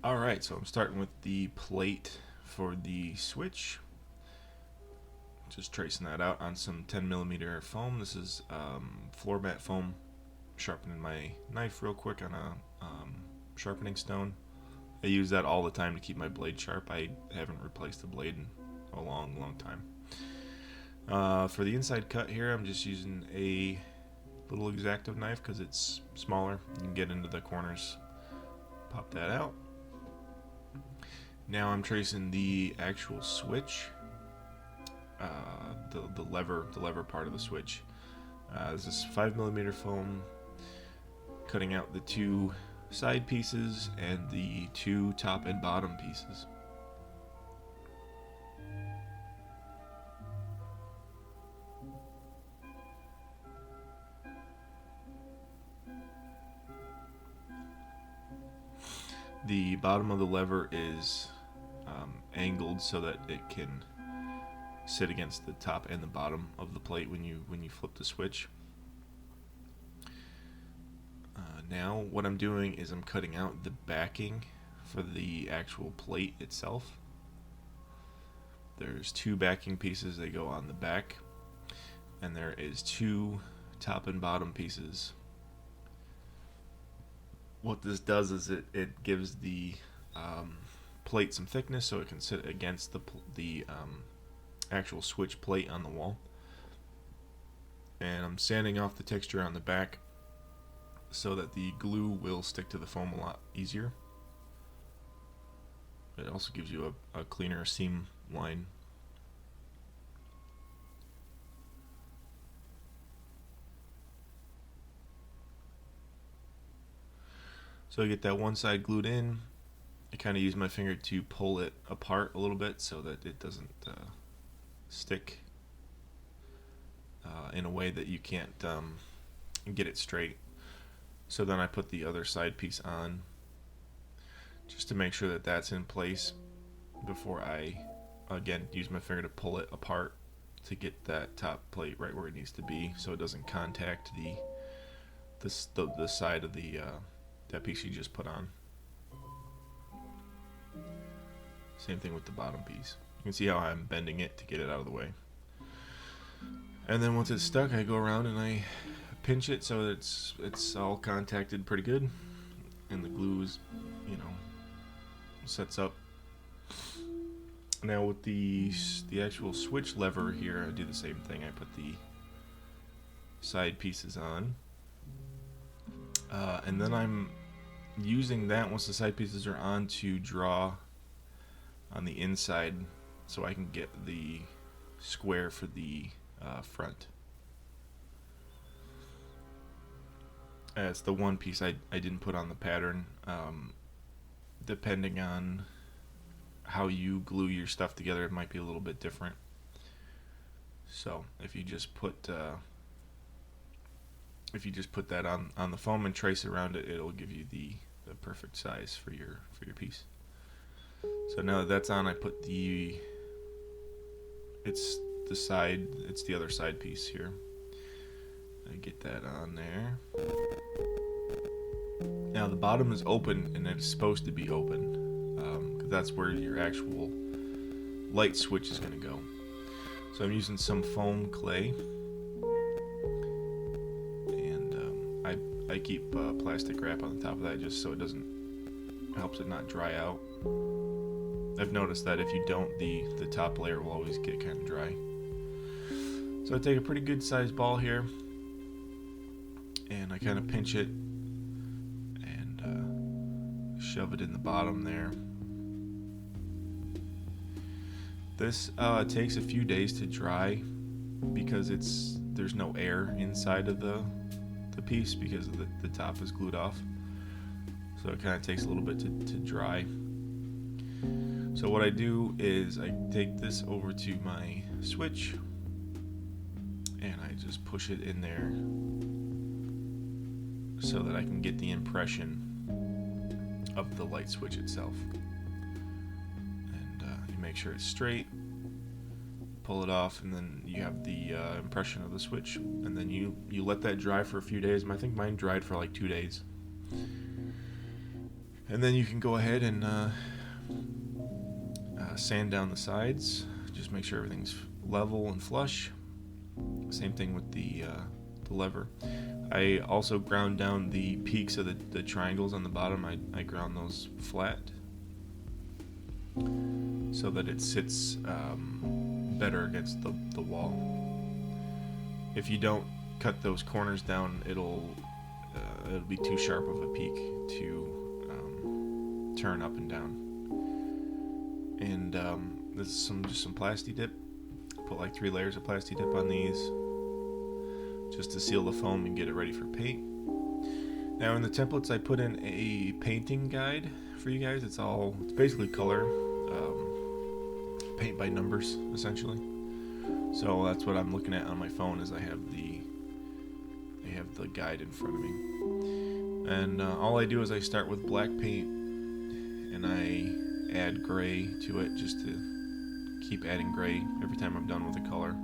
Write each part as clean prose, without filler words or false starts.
Alright, so I'm starting with the plate for the switch. Just tracing that out on some 10mm foam. This is floor mat foam. Sharpening my knife real quick on a sharpening stone. I use that all the time to keep my blade sharp. I haven't replaced the blade in a long time. For the inside cut here, I'm just using a little X-Acto knife because it's smaller. You can get into the corners. Pop that out. Now I'm tracing the actual switch, the lever part of the switch. This is 5mm foam, cutting out the two side pieces and the two top and bottom pieces. The bottom of the lever is angled so that it can sit against the top and the bottom of the plate when you flip the switch. Now what I'm doing is I'm cutting out the backing for the actual plate itself. There's two backing pieces that go on the back, and there is two top and bottom pieces. What this does is it gives the plate some thickness so it can sit against the actual switch plate on the wall. And I'm sanding off the texture on the back so that the glue will stick to the foam a lot easier. It also gives you a cleaner seam line. So I get that one side glued in. I kind of use my finger to pull it apart a little bit so that it doesn't stick in a way that you can't get it straight. So then I put the other side piece on just to make sure that that's in place before I again use my finger to pull it apart to get that top plate right where it needs to be so it doesn't contact the side of the that piece you just put on. Same thing with the bottom piece. You can see how I'm bending it to get it out of the way. And then once it's stuck, I go around and I pinch it so that it's all contacted pretty good, and the glue is, sets up. Now with the actual switch lever here, I do the same thing. I put the side pieces on, and then I'm using that once the side pieces are on to draw on the inside so I can get the square for the front. It's the one piece I didn't put on the pattern. Depending on how you glue your stuff together, it might be a little bit different. So if you just put that on the foam and trace around it, it'll give you the perfect size for your piece. So now that that's on, I put it's the other side piece here. I get that on there. Now the bottom is open, and it's supposed to be open, because that's where your actual light switch is going to go. So I'm using some foam clay, and I keep plastic wrap on the top of that just so it helps it not dry out. I've noticed that if you don't, the top layer will always get kind of dry. So I take a pretty good sized ball here, and I kind of pinch it and shove it in the bottom there. This takes a few days to dry because there's no air inside of the piece because the top is glued off. So it kind of takes a little bit to dry. So what I do is I take this over to my switch and I just push it in there so that I can get the impression of the light switch itself. And you make sure it's straight, pull it off, and then you have the impression of the switch, and then you let that dry for a few days. I think mine dried for like 2 days. And then you can go ahead and sand down the sides. Just make sure everything's level and flush. Same thing with the lever. I also ground down the peaks of the triangles on the bottom. I ground those flat so that it sits better against the wall. If you don't cut those corners down, it'll be too sharp of a peak to turn up and down. And this is just some Plasti Dip. Put like 3 layers of Plasti Dip on these just to seal the foam and get it ready for paint. Now in the templates I put in a painting guide for you guys. It's basically color, paint by numbers essentially. So that's what I'm looking at on my phone as I have the guide in front of me. And all I do is I start with black paint and I add gray to it just to keep adding gray every time I'm done with a color,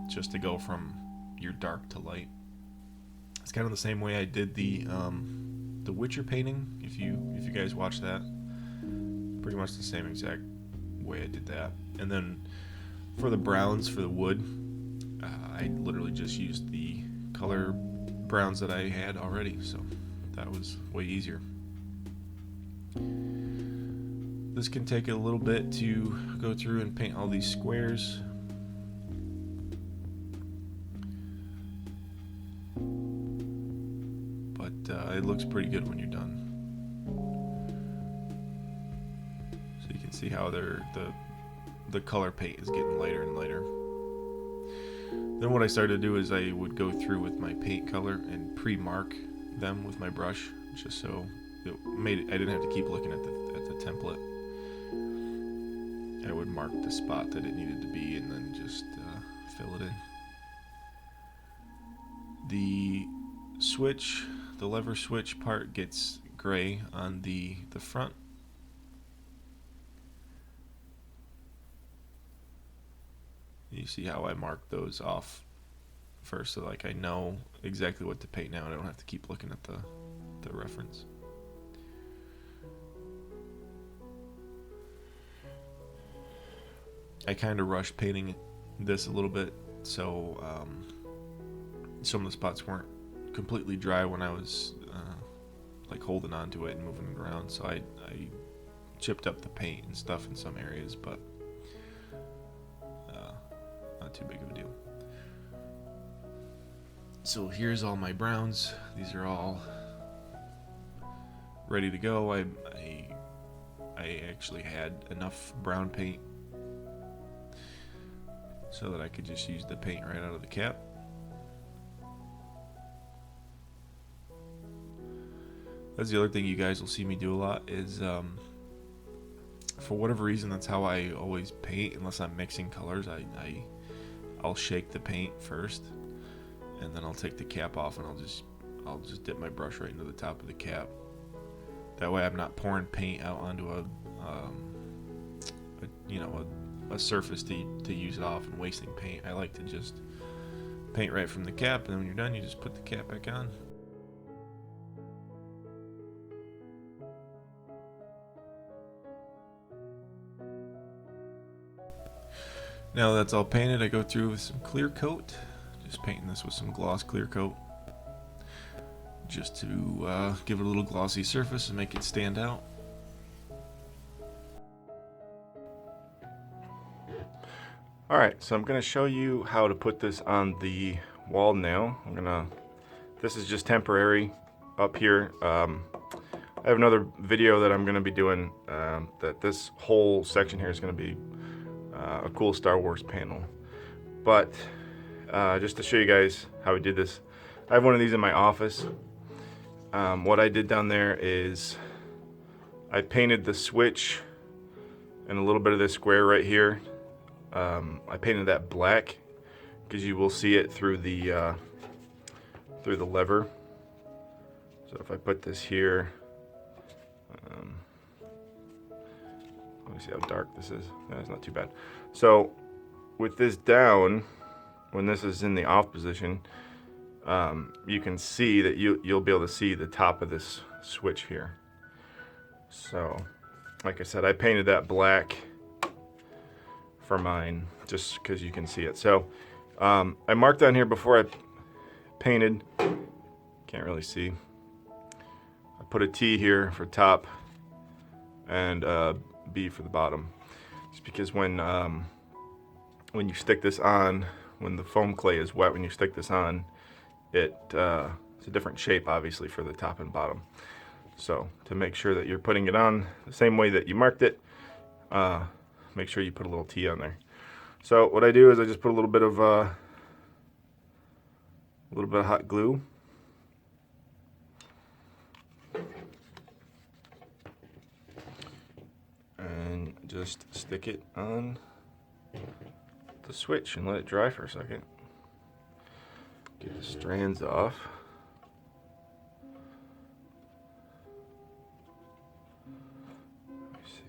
just to go from your dark to light. It's kind of the same way I did the Witcher painting. If you guys watch that, pretty much the same exact way I did that. And then for the browns for the wood, I literally just used the color browns that I had already, so that was way easier. This can take a little bit to go through and paint all these squares. But it looks pretty good when you're done. So you can see how the color paint is getting lighter and lighter. Then what I started to do is I would go through with my paint color and pre-mark them with my brush, just so it made it, I didn't have to keep looking at the template. I would mark the spot that it needed to be and then just fill it in. The lever switch part gets gray on the front. You see how I marked those off first, so like I know exactly what to paint now and I don't have to keep looking at the reference. I kind of rushed painting this a little bit, so some of the spots weren't completely dry when I was like holding on to it and moving it around, so I chipped up the paint and stuff in some areas, but not too big of a deal. So here's all my browns. These are all ready to go. I actually had enough brown paint so that I could just use the paint right out of the cap. That's the other thing you guys will see me do a lot is for whatever reason, that's how I always paint unless I'm mixing colors. I'll shake the paint first and then I'll take the cap off and I'll just dip my brush right into the top of the cap. That way I'm not pouring paint out onto a surface to use it off and wasting paint. I like to just paint right from the cap, and then when you're done you just put the cap back on. Now that's all painted, I go through with some clear coat. Just painting this with some gloss clear coat, just to give it a little glossy surface and make it stand out. Alright, so I'm going to show you how to put this on the wall now. This is just temporary up here. I have another video that I'm going to be doing that this whole section here is going to be a cool Star Wars panel. But just to show you guys how we did this, I have one of these in my office. What I did down there is I painted the switch and a little bit of this square right here. I painted that black because you will see it through the lever. So if I put this here, let me see how dark this is. That's not too bad. So with this down, when this is in the off position, you can see that you'll be able to see the top of this switch here. So, like I said, I painted that black for mine just because you can see it. So, I marked on here before I painted. Can't really see. I put a T here for top and B for the bottom. Just because when you stick this on, when the foam clay is wet, when you stick this on, it's a different shape, obviously, for the top and bottom. So to make sure that you're putting it on the same way that you marked it, make sure you put a little T on there. So what I do is I just put a little bit of hot glue. And just stick it on the switch and let it dry for a second. Get the strands off. Let me see.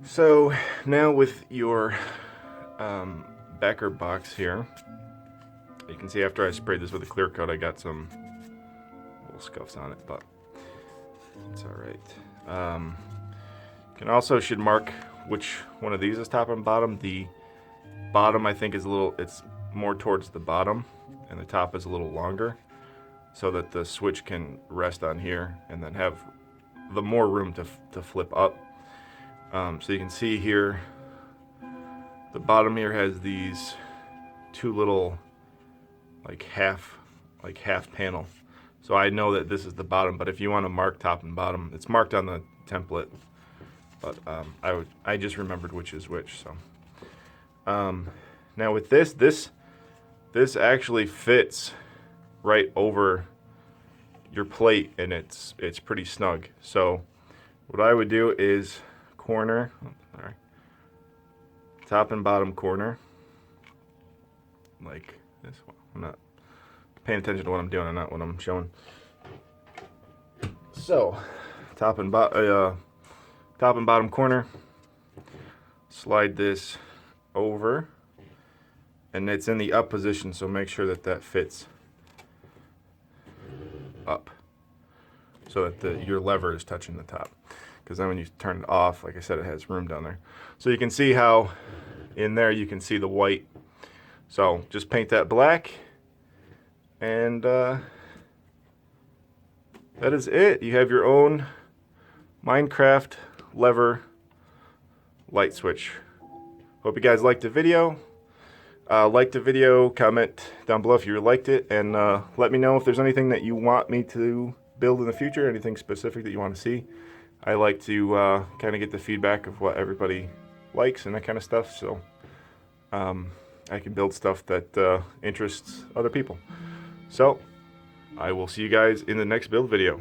So now with your backer box here, you can see after I sprayed this with a clear coat, I got some little scuffs on it, but it's all right. You can also should mark which one of these is top and bottom. The bottom, I think, is it's more towards the bottom, and the top is a little longer, so that the switch can rest on here and then have the more room to flip up. So you can see here, the bottom here has these two little half panel. So I know that this is the bottom, but if you want to mark top and bottom, it's marked on the template. But I just remembered which is which. So now with this actually fits right over your plate, and it's pretty snug. So what I would do is corner, top and bottom corner, like this one. I'm not paying attention to what I'm doing and not what I'm showing. So top and bottom corner, slide this over, and it's in the up position, so make sure that fits up so that your lever is touching the top, because then when you turn it off, like I said, it has room down there. So you can see how in there you can see the white. So just paint that black, and that is it. You have your own Minecraft lever light switch. Hope you guys liked the video. Like the video, comment down below if you liked it, and let me know if there's anything that you want me to build in the future, anything specific that you want to see. I like to kind of get the feedback of what everybody likes and that kind of stuff, so I can build stuff that interests other people. So I will see you guys in the next build video.